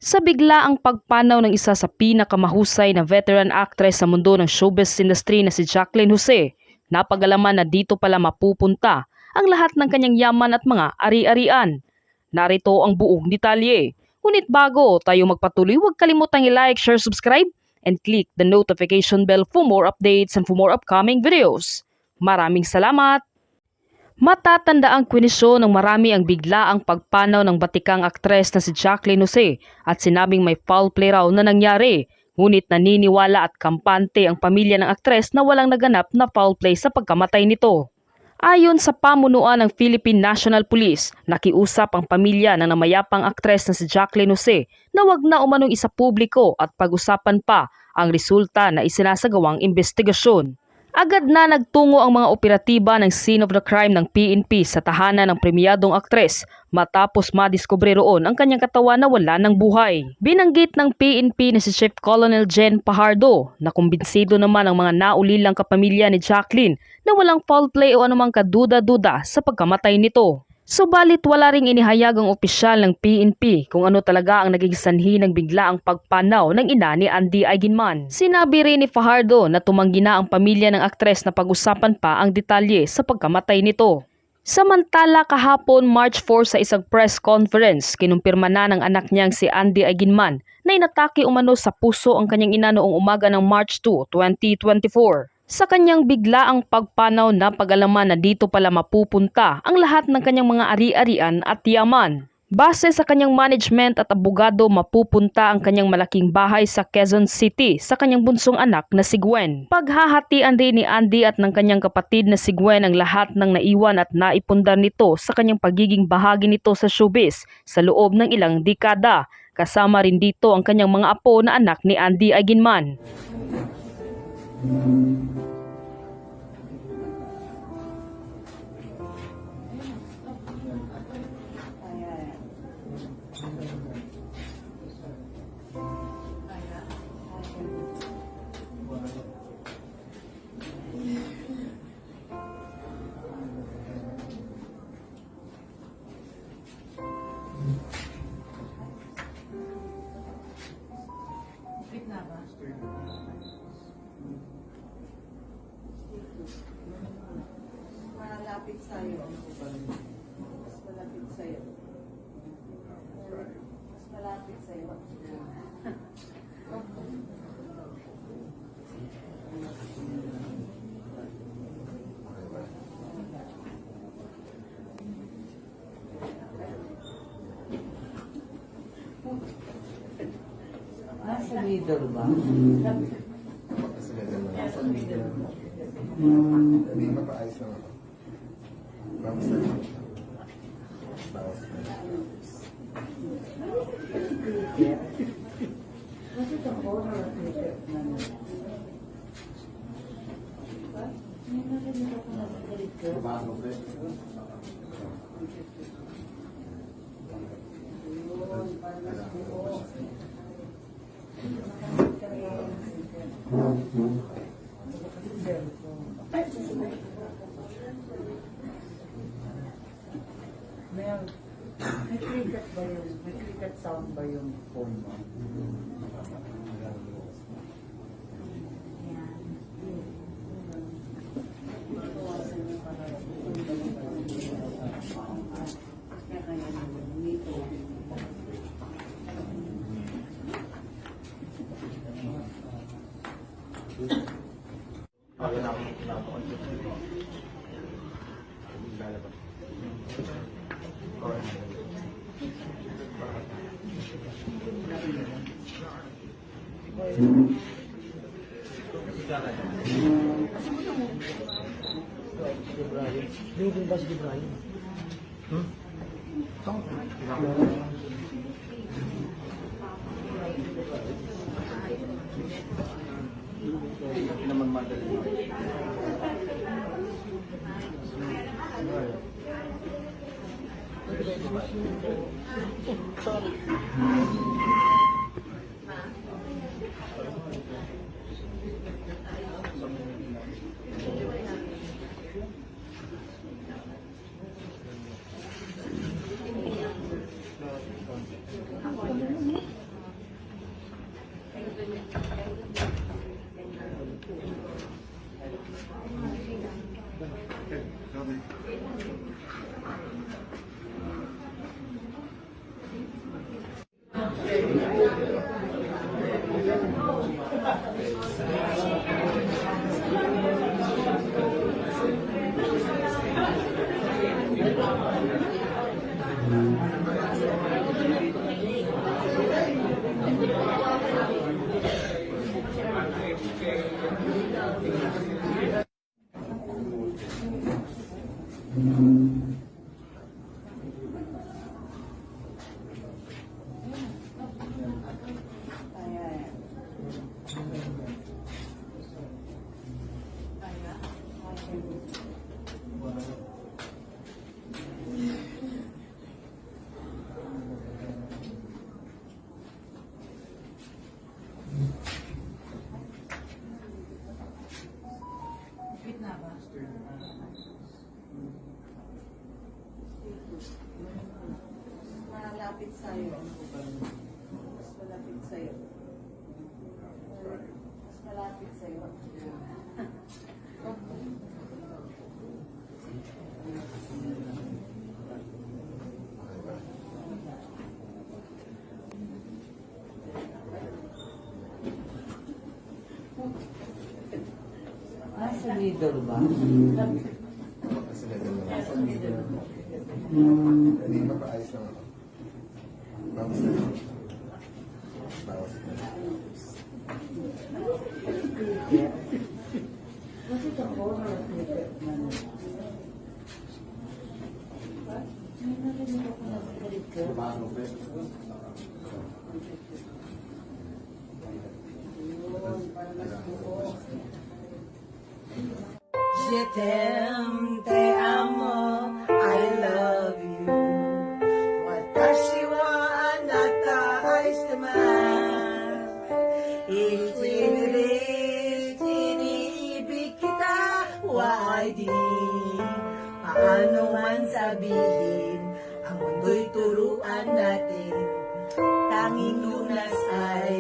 Sa biglaang pagpanaw ng isa sa pinakamahusay na veteran actress sa mundo ng showbiz industry na si Jacqueline Jose, napag-alaman na dito pala mapupunta ang lahat ng kanyang yaman at mga ari-arian. Narito ang buong detalye. Ngunit bago tayo magpatuloy, huwag kalimutang i-like, share, subscribe, and click the notification bell for more updates and for more upcoming videos. Maraming salamat! Matatanda ang kwenisyon ng marami ang biglaang pagpanaw ng batikang aktres na si Jacqueline Jose at sinabing may foul play raw na nangyari. Ngunit naniniwala at kampante ang pamilya ng aktres na walang naganap na foul play sa pagkamatay nito. Ayon sa pamunuan ng Philippine National Police, nakiusap ang pamilya ng namayapang aktres na si Jacqueline Jose na wag na umanong isa publiko at pag-usapan pa ang resulta na isinasagawang investigasyon. Agad na nagtungo ang mga operatiba ng scene of the crime ng PNP sa tahanan ng premiadong aktres matapos madiskubre roon ang kanyang katawan na wala ng buhay. Binanggit ng PNP na si Chief Colonel Jen Pajardo na kumbinsido naman ang mga naulilang kapamilya ni Jacqueline na walang foul play o anumang kaduda-duda sa pagkamatay nito. Subalit wala ring inihayag ang opisyal ng PNP kung ano talaga ang naging sanhi ng biglaang pagpanaw ng ina ni Andy Eigenman. Sinabi rin ni Fajardo na tumanggi na ang pamilya ng aktres na pag-usapan pa ang detalye sa pagkamatay nito. Samantala kahapon March 4 sa isang press conference, kinumpirma na ng anak niyang si Andy Eigenman na inatake umano sa puso ang kanyang ina noong umaga ng March 2, 2024. Sa kanyang biglaang pagpanaw na pag-alaman na dito pala mapupunta ang lahat ng kanyang mga ari-arian at yaman. Base sa kanyang management at abogado, mapupunta ang kanyang malaking bahay sa Quezon City sa kanyang bunsong anak na si Gwen. Paghahatian rin ni Andy at ng kanyang kapatid na si Gwen ang lahat ng naiwan at naipundar nito sa kanyang pagiging bahagi nito sa showbiz sa loob ng ilang dekada. Kasama rin dito ang kanyang mga apo na anak ni Andy Eigenman. Malapit sa'yo. Mas malapit sa'yo. Mas malapit sa'yo. Nasa middle ba? Nasa middle. Hindi mapaayos lang ako. Promise na lang. Bawas na. Bakit ako nakakita na? May narinig ako na sa ko. Bago ko eh. May cricket ba yun? May cricket sound ba yung phone mo? Libre ba si Brian? Hindi naman madali. Okay ba? Sa middle ba? Kasi level lang. Hindi mapaayos lang ako. Bawas na. Bawas na. Kasi sa corner of naked man. May narinig ako na sa Je t'aime, te amo, I love you. Watashi wa anata aishitemasu. Ichinirit, iniibig kita, waidi. Paano man sabihin, ang mundo'y turuan natin. Tanging lunas ay